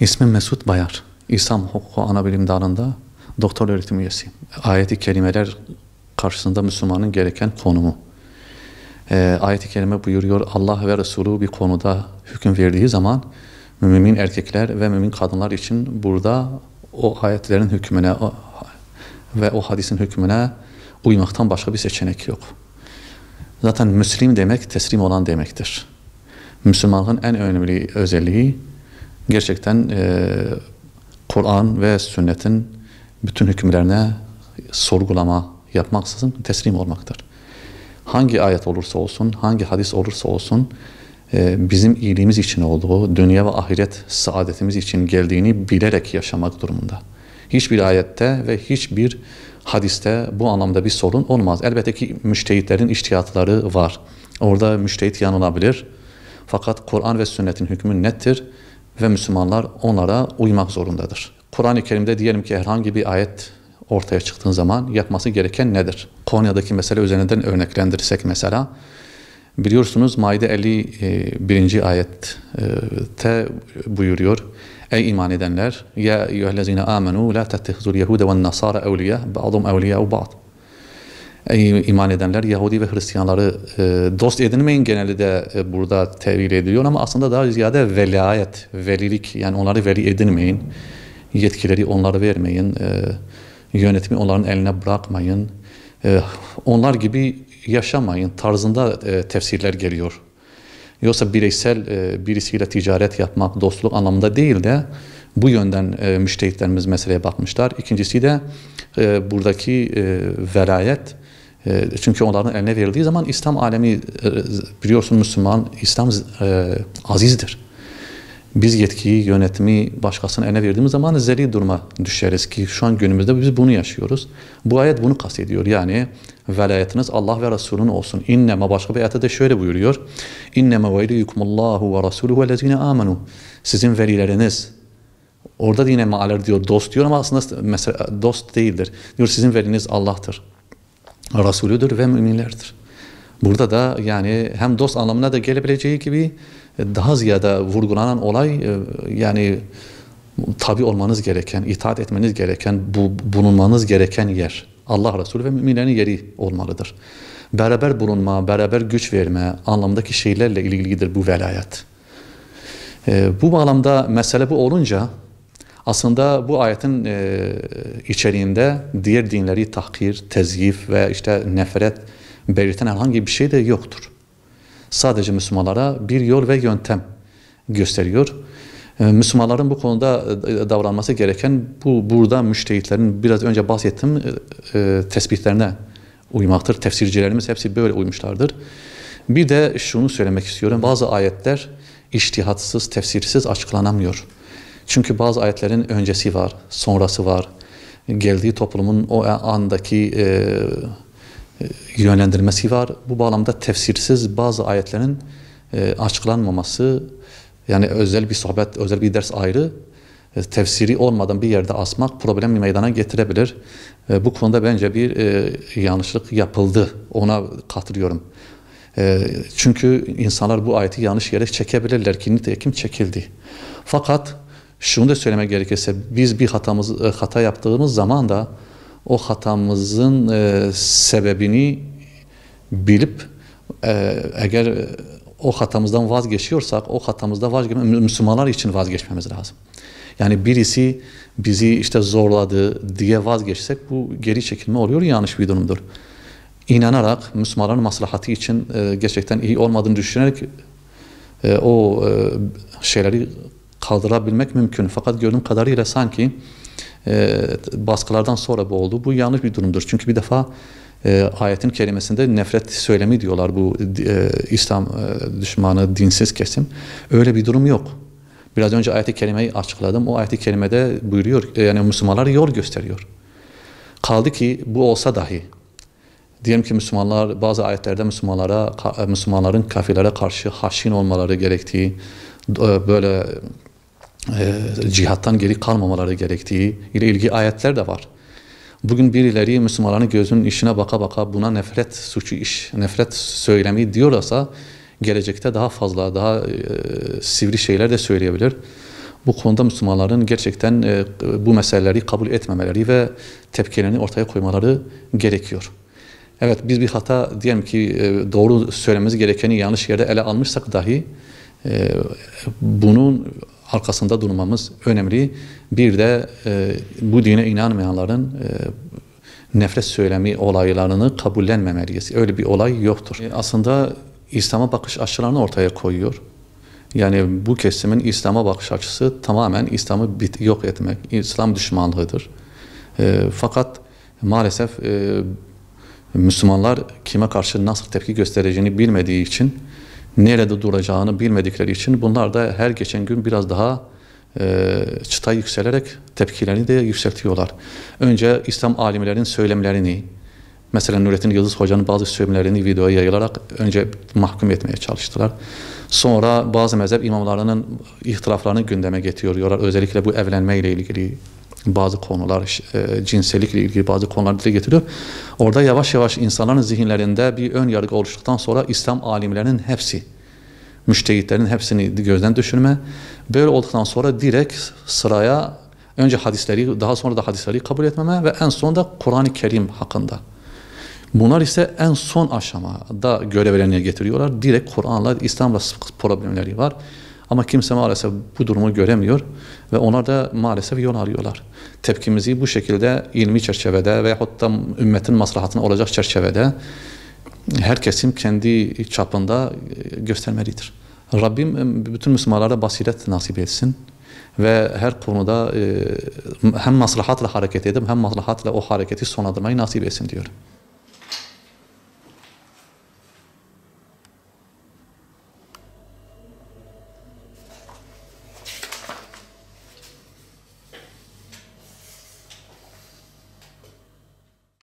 İsmim Mesut Bayar. İslam Hukuku Anabilim Dalı'nda doktor öğretim üyesiyim. Ayet-i kerimeler karşısında Müslümanın gereken konumu. Ayet-i kerime buyuruyor, Allah ve Resulü bir konuda hüküm verdiği zaman mümin erkekler ve mümin kadınlar için burada o ayetlerin hükmüne ve o hadisin hükmüne uymaktan başka bir seçenek yok. Zaten Müslim demek teslim olan demektir. Müslümanlığın en önemli özelliği gerçekten Kur'an ve sünnetin bütün hükümlerine sorgulama yapmaksızın teslim olmaktır. Hangi ayet olursa olsun, hangi hadis olursa olsun bizim iyiliğimiz için olduğu, dünya ve ahiret saadetimiz için geldiğini bilerek yaşamak durumunda. Hiçbir ayette ve hiçbir hadiste bu anlamda bir sorun olmaz. Elbette ki müştehitlerin içtihatları var. Orada müştehit yanılabilir. Fakat Kur'an ve sünnetin hükmü nettir ve Müslümanlar onlara uymak zorundadır. Kur'an-ı Kerim'de diyelim ki herhangi bir ayet ortaya çıktığın zaman yapması gereken nedir? Konya'daki mesele üzerinden örneklendirirsek mesela, biliyorsunuz Maide 51. ayette buyuruyor. Ey iman edenler, ya eyyühellezine amenu la tettehizul yehude ve nasara evliya ba'dum evliya'u ba'd. Ey iman edenler, Yahudi ve Hristiyanları dost edinmeyin, genelde de burada tevil ediliyor ama aslında daha ziyade velayet, velilik, yani onları veli edinmeyin, yetkileri onlara vermeyin, yönetimi onların eline bırakmayın, onlar gibi yaşamayın tarzında tefsirler geliyor. Yoksa bireysel birisiyle ticaret yapmak, dostluk anlamında değil de bu yönden müştehitlerimiz meseleye bakmışlar. İkincisi de buradaki velayet, çünkü onların eline verildiği zaman İslam alemi, biliyorsun Müslüman, İslam azizdir. Biz yetkiyi, yönetimi başkasının eline verdiğimiz zaman zelil duruma düşeriz ki şu an günümüzde biz bunu yaşıyoruz. Bu ayet bunu kastediyor. Yani velayetiniz Allah ve Resulü'nün olsun. İnneme, başka bir ayette de şöyle buyuruyor. İnneme veliyukumullahu ve Resulü ve lezine amenu. Sizin velileriniz, orada yine mealler diyor, dost diyor ama aslında mesela dost değildir. Diyor sizin veliniz Allah'tır, Resulüdür ve müminlerdir. Burada da yani hem dost anlamına da gelebileceği gibi daha ziyade vurgulanan olay yani tabi olmanız gereken, itaat etmeniz gereken, bulunmanız gereken yer. Allah Resulü ve müminlerin yeri olmalıdır. Beraber bulunma, beraber güç verme anlamdaki şeylerle ilgilidir bu velayet. Bu bağlamda mesele bu olunca aslında bu ayetin içeriğinde diğer dinleri tahkir, tezyif ve işte nefret belirten herhangi bir şey de yoktur. Sadece Müslümanlara bir yol ve yöntem gösteriyor. Müslümanların bu konuda davranması gereken burada müştehitlerin biraz önce bahsettiğim tespitlerine uymaktır. Tefsircilerimiz hepsi böyle uymuşlardır. Bir de şunu söylemek istiyorum. Bazı ayetler içtihatsız, tefsirsiz açıklanamıyor. Çünkü bazı ayetlerin öncesi var, sonrası var. Geldiği toplumun o andaki yönlendirmesi var. Bu bağlamda tefsirsiz bazı ayetlerin açıklanmaması, yani özel bir sohbet, özel bir ders ayrı, tefsiri olmadan bir yerde asmak problemi meydana getirebilir. Bu konuda bence bir yanlışlık yapıldı. Ona katılıyorum. Çünkü insanlar bu ayeti yanlış yere çekebilirler ki nitekim çekildi. Fakat şunu da söylemek gerekirse biz bir hata yaptığımız zaman da o hatamızın sebebini bilip eğer o hatamızdan vazgeçiyorsak o hatamızda Müslümanlar için vazgeçmemiz lazım. Yani birisi bizi işte zorladı diye vazgeçsek bu geri çekilme oluyor, yanlış bir durumdur. İnanarak Müslümanların maslahatı için gerçekten iyi olmadığını düşünerek o şeyleri kaldırabilmek mümkün. Fakat gördüğüm kadarıyla sanki baskılardan sonra bu oldu. Bu yanlış bir durumdur. Çünkü bir defa ayetin kelimesinde nefret söylemi diyorlar bu İslam düşmanı, dinsiz kesim. Öyle bir durum yok. Biraz önce ayet-i kerimeyi açıkladım. O ayet-i kerimede buyuruyor, yani Müslümanlara yol gösteriyor. Kaldı ki bu olsa dahi, diyelim ki Müslümanlar bazı ayetlerde Müslümanların kafirlere karşı haşin olmaları gerektiği, böyle cihattan geri kalmamaları gerektiği ile ilgili ayetler de var. Bugün birileri Müslümanların gözünün içine baka baka buna nefret suçu nefret söylemi diyorlarsa gelecekte daha fazla, daha sivri şeyler de söyleyebilir. Bu konuda Müslümanların gerçekten bu meseleleri kabul etmemeleri ve tepkilerini ortaya koymaları gerekiyor. Evet, biz bir hata, diyelim ki doğru söylememiz gerekeni yanlış yerde ele almışsak dahi bunun arkasında durmamız önemli. Bir de bu dine inanmayanların nefret söylemi olaylarını kabullenmemeliyiz. Öyle bir olay yoktur. Aslında İslam'a bakış açılarını ortaya koyuyor. Yani bu kesimin İslam'a bakış açısı tamamen İslam'ı yok etmek, İslam düşmanlığıdır. Fakat maalesef Müslümanlar kime karşı nasıl tepki göstereceğini bilmediği için, nerede duracağını bilmedikleri için bunlar da her geçen gün biraz daha çıta yükselerek tepkilerini de yükseltiyorlar. Önce İslam alimlerinin söylemlerini, mesela Nurettin Yıldız Hoca'nın bazı söylemlerini videoya yayılarak önce mahkum etmeye çalıştılar. Sonra bazı mezhep imamlarının ihtilaflarını gündeme getiriyorlar. Özellikle bu evlenme ile ilgili bazı konular, cinsellikle ilgili bazı konular dile getiriyor. Orada yavaş yavaş insanların zihinlerinde bir ön yargı oluştuktan sonra İslam alimlerinin hepsi, müştehitlerin hepsini gözden düşürme, böyle olduktan sonra direkt sıraya önce hadisleri, daha sonra da hadisleri kabul etmeme ve en son da Kur'an-ı Kerim hakkında. Bunlar ise en son aşamada görevlerini getiriyorlar. Direkt Kur'an'la, İslam'la problemleri var. Ama kimse maalesef bu durumu göremiyor ve onlar da maalesef yol alıyorlar. Tepkimizi bu şekilde ilmi çerçevede veyahut da ümmetin maslahatına olacak çerçevede her kesim kendi çapında göstermelidir. Rabbim bütün Müslümanlara basiret nasip etsin ve her konuda hem maslahatla hareket edip hem maslahatla o hareketi sonlandırmayı nasip etsin diyorum.